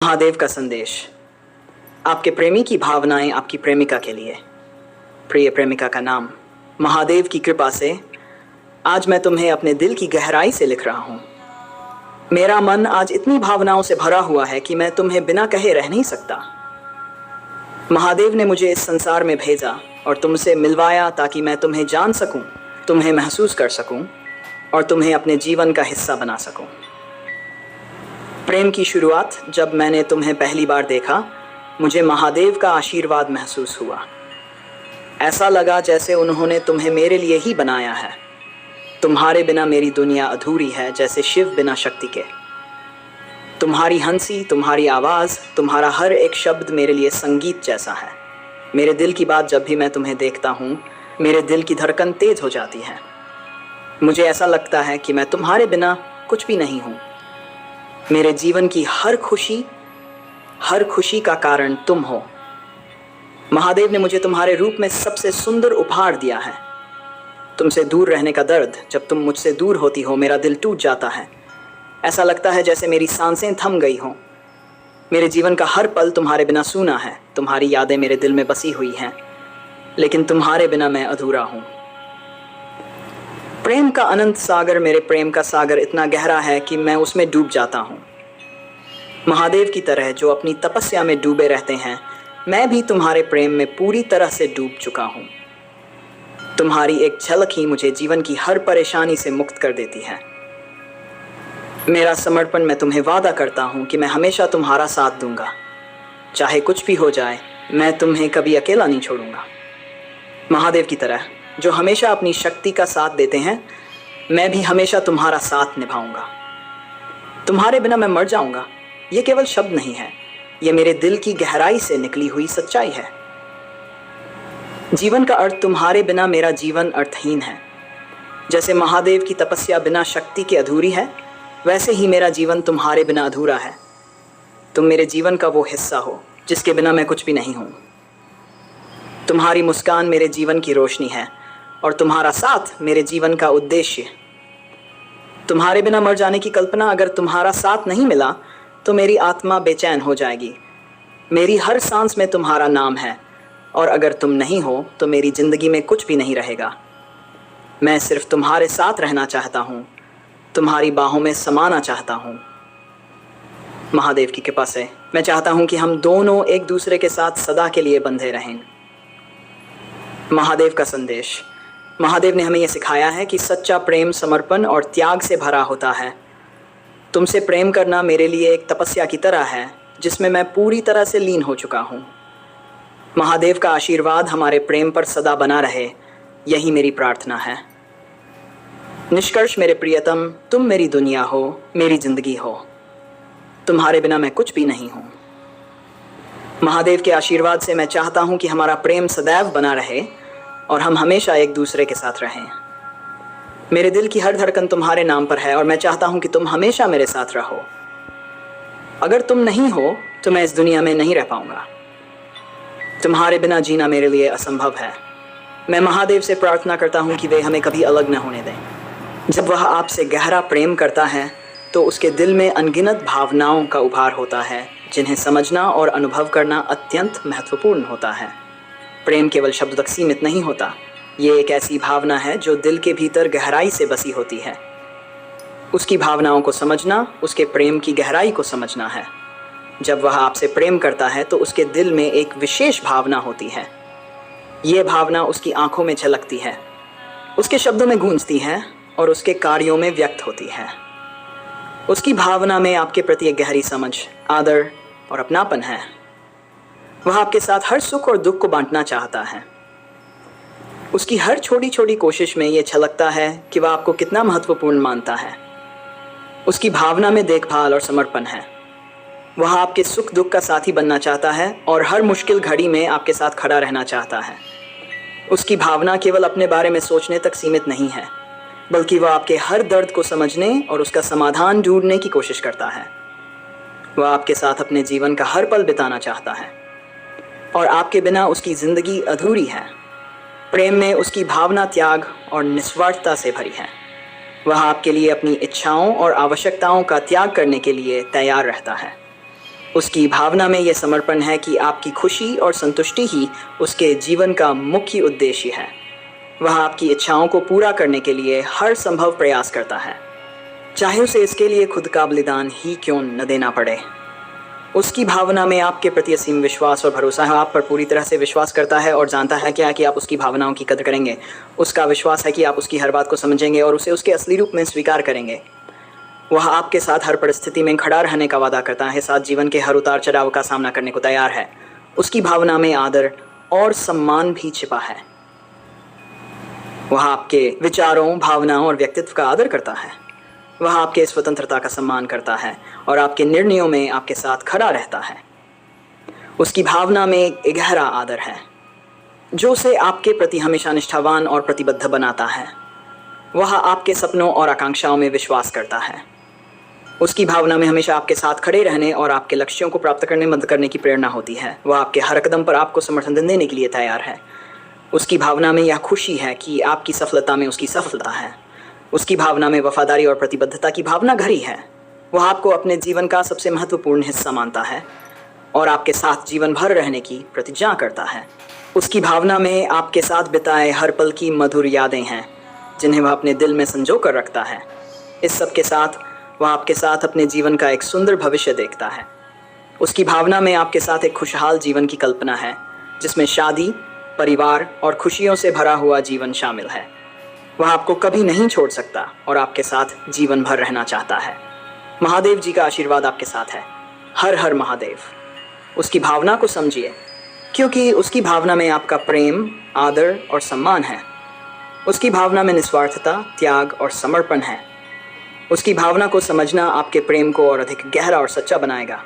महादेव का संदेश। आपके प्रेमी की भावनाएं आपकी प्रेमिका के लिए। प्रिय प्रेमिका का नाम। महादेव की कृपा से आज मैं तुम्हें अपने दिल की गहराई से लिख रहा हूँ। मेरा मन आज इतनी भावनाओं से भरा हुआ है कि मैं तुम्हें बिना कहे रह नहीं सकता। महादेव ने मुझे इस संसार में भेजा और तुमसे मिलवाया ताकि मैं तुम्हें जान सकूं, तुम्हें महसूस कर सकूं और तुम्हें अपने जीवन का हिस्सा बना सकूं। प्रेम की शुरुआत जब मैंने तुम्हें पहली बार देखा, मुझे महादेव का आशीर्वाद महसूस हुआ। ऐसा लगा जैसे उन्होंने तुम्हें मेरे लिए ही बनाया है। तुम्हारे बिना मेरी दुनिया अधूरी है, जैसे शिव बिना शक्ति के। तुम्हारी हंसी, तुम्हारी आवाज़, तुम्हारा हर एक शब्द मेरे लिए संगीत जैसा है। मेरे दिल की बात जब भी मैं तुम्हें देखता हूँ, मेरे दिल की धड़कन तेज हो जाती है। मुझे ऐसा लगता है कि मैं तुम्हारे बिना कुछ भी नहीं हूँ। मेरे जीवन की हर खुशी का कारण तुम हो। महादेव ने मुझे तुम्हारे रूप में सबसे सुंदर उपहार दिया है। तुमसे दूर रहने का दर्द, जब तुम मुझसे दूर होती हो मेरा दिल टूट जाता है। ऐसा लगता है जैसे मेरी सांसें थम गई हों। मेरे जीवन का हर पल तुम्हारे बिना सूना है। तुम्हारी यादें मेरे दिल में बसी हुई हैं, लेकिन तुम्हारे बिना मैं अधूरा हूँ। प्रेम का अनंत सागर, मेरे प्रेम का सागर इतना गहरा है कि मैं उसमें डूब जाता हूँ। महादेव की तरह जो अपनी तपस्या में डूबे रहते हैं, मैं भी तुम्हारे प्रेम में पूरी तरह से डूब चुका हूँ। तुम्हारी एक झलक ही मुझे जीवन की हर परेशानी से मुक्त कर देती है। मेरा समर्पण, मैं तुम्हें वादा करता हूँ कि मैं हमेशा तुम्हारा साथ दूंगा। चाहे कुछ भी हो जाए, मैं तुम्हें कभी अकेला नहीं छोड़ूंगा। महादेव की तरह जो हमेशा अपनी शक्ति का साथ देते हैं, मैं भी हमेशा तुम्हारा साथ निभाऊंगा। तुम्हारे बिना मैं मर जाऊंगा, ये केवल शब्द नहीं है, ये मेरे दिल की गहराई से निकली हुई सच्चाई है। जीवन का अर्थ, तुम्हारे बिना मेरा जीवन अर्थहीन है। जैसे महादेव की तपस्या बिना शक्ति के अधूरी है, वैसे ही मेरा जीवन तुम्हारे बिना अधूरा है। तुम मेरे जीवन का वो हिस्सा हो जिसके बिना मैं कुछ भी नहीं हूँ। तुम्हारी मुस्कान मेरे जीवन की रोशनी है और तुम्हारा साथ मेरे जीवन का उद्देश्य। तुम्हारे बिना मर जाने की कल्पना, अगर तुम्हारा साथ नहीं मिला तो मेरी आत्मा बेचैन हो जाएगी। मेरी हर सांस में तुम्हारा नाम है और अगर तुम नहीं हो तो मेरी ज़िंदगी में कुछ भी नहीं रहेगा। मैं सिर्फ तुम्हारे साथ रहना चाहता हूँ, तुम्हारी बाहों में समाना चाहता हूँ। महादेव की कृपा से मैं चाहता हूँ कि हम दोनों एक दूसरे के साथ सदा के लिए बंधे रहें। महादेव का संदेश। महादेव ने हमें यह सिखाया है कि सच्चा प्रेम समर्पण और त्याग से भरा होता है। तुमसे प्रेम करना मेरे लिए एक तपस्या की तरह है, जिसमें मैं पूरी तरह से लीन हो चुका हूँ। महादेव का आशीर्वाद हमारे प्रेम पर सदा बना रहे, यही मेरी प्रार्थना है। निष्कर्ष, मेरे प्रियतम, तुम मेरी दुनिया हो, मेरी ज़िंदगी हो। तुम्हारे बिना मैं कुछ भी नहीं हूँ। महादेव के आशीर्वाद से मैं चाहता हूँ कि हमारा प्रेम सदैव बना रहे और हम हमेशा एक दूसरे के साथ रहें। मेरे दिल की हर धड़कन तुम्हारे नाम पर है और मैं चाहता हूँ कि तुम हमेशा मेरे साथ रहो। अगर तुम नहीं हो तो मैं इस दुनिया में नहीं रह पाऊँगा। तुम्हारे बिना जीना मेरे लिए असंभव है। मैं महादेव से प्रार्थना करता हूँ कि वे हमें कभी अलग न होने दें। जब वह आपसे गहरा प्रेम करता है तो उसके दिल में अनगिनत भावनाओं का उभार होता है, जिन्हें समझना और अनुभव करना अत्यंत महत्वपूर्ण होता है। प्रेम केवल शब्द तक सीमित नहीं होता, ये एक ऐसी भावना है जो दिल के भीतर गहराई से बसी होती है। उसकी भावनाओं को समझना, उसके प्रेम की गहराई को समझना है। जब वह आपसे प्रेम करता है तो उसके दिल में एक विशेष भावना होती है। ये भावना उसकी आंखों में झलकती है, उसके शब्दों में गूंजती है और उसके कार्यों में व्यक्त होती है। उसकी भावना में आपके प्रति एक गहरी समझ, आदर और अपनापन है। वह आपके साथ हर सुख और दुख को बांटना चाहता है। उसकी हर छोटी छोटी कोशिश में ये झलकता है कि वह आपको कितना महत्वपूर्ण मानता है। उसकी भावना में देखभाल और समर्पण है। वह आपके सुख दुख का साथी बनना चाहता है और हर मुश्किल घड़ी में आपके साथ खड़ा रहना चाहता है। उसकी भावना केवल अपने बारे में सोचने तक सीमित नहीं है, बल्कि वह आपके हर दर्द को समझने और उसका समाधान ढूंढने की कोशिश करता है। वह आपके साथ अपने जीवन का हर पल बिताना चाहता है और आपके बिना उसकी ज़िंदगी अधूरी है। प्रेम में उसकी भावना त्याग और निस्वार्थता से भरी है। वह आपके लिए अपनी इच्छाओं और आवश्यकताओं का त्याग करने के लिए तैयार रहता है। उसकी भावना में यह समर्पण है कि आपकी खुशी और संतुष्टि ही उसके जीवन का मुख्य उद्देश्य है। वह आपकी इच्छाओं को पूरा करने के लिए हर संभव प्रयास करता है, चाहे उसे इसके लिए खुद का बलिदान ही क्यों न देना पड़े। उसकी भावना में आपके प्रति असीम विश्वास और भरोसा है। आप पर पूरी तरह से विश्वास करता है और जानता है क्या कि आप उसकी भावनाओं की कदर करेंगे। उसका विश्वास है कि आप उसकी हर बात को समझेंगे और उसे उसके असली रूप में स्वीकार करेंगे। वह आपके साथ हर परिस्थिति में खड़ा रहने का वादा करता है, साथ जीवन के हर उतार चढ़ाव का सामना करने को तैयार है। उसकी भावना में आदर और सम्मान भी छिपा है। वह आपके विचारों, भावनाओं और व्यक्तित्व का आदर करता है। वह आपके स्वतंत्रता का सम्मान करता है और आपके निर्णयों में आपके साथ खड़ा रहता है। उसकी भावना में एक गहरा आदर है जो उसे आपके प्रति हमेशा निष्ठावान और प्रतिबद्ध बनाता है। वह आपके सपनों और आकांक्षाओं में विश्वास करता है। उसकी भावना में हमेशा आपके साथ खड़े रहने और आपके लक्ष्यों को प्राप्त करने मदद करने की प्रेरणा होती है। वह आपके हर कदम पर आपको समर्थन देने के लिए तैयार है। उसकी भावना में यह खुशी है कि आपकी सफलता में उसकी सफलता है। उसकी भावना में वफादारी और प्रतिबद्धता की भावना घरी है। वह आपको अपने जीवन का सबसे महत्वपूर्ण हिस्सा मानता है और आपके साथ जीवन भर रहने की प्रतिज्ञा करता है। उसकी भावना में आपके साथ बिताए हर पल की मधुर यादें हैं जिन्हें वह अपने दिल में संजो कर रखता है। इस सब के साथ वह आपके साथ अपने जीवन का एक सुंदर भविष्य देखता है। उसकी भावना में आपके साथ एक खुशहाल जीवन की कल्पना है जिसमें शादी, परिवार और खुशियों से भरा हुआ जीवन शामिल है। वह आपको कभी नहीं छोड़ सकता और आपके साथ जीवन भर रहना चाहता है। महादेव जी का आशीर्वाद आपके साथ है। हर हर महादेव। उसकी भावना को समझिए, क्योंकि उसकी भावना में आपका प्रेम, आदर और सम्मान है। उसकी भावना में निस्वार्थता, त्याग और समर्पण है। उसकी भावना को समझना आपके प्रेम को और अधिक गहरा और सच्चा बनाएगा।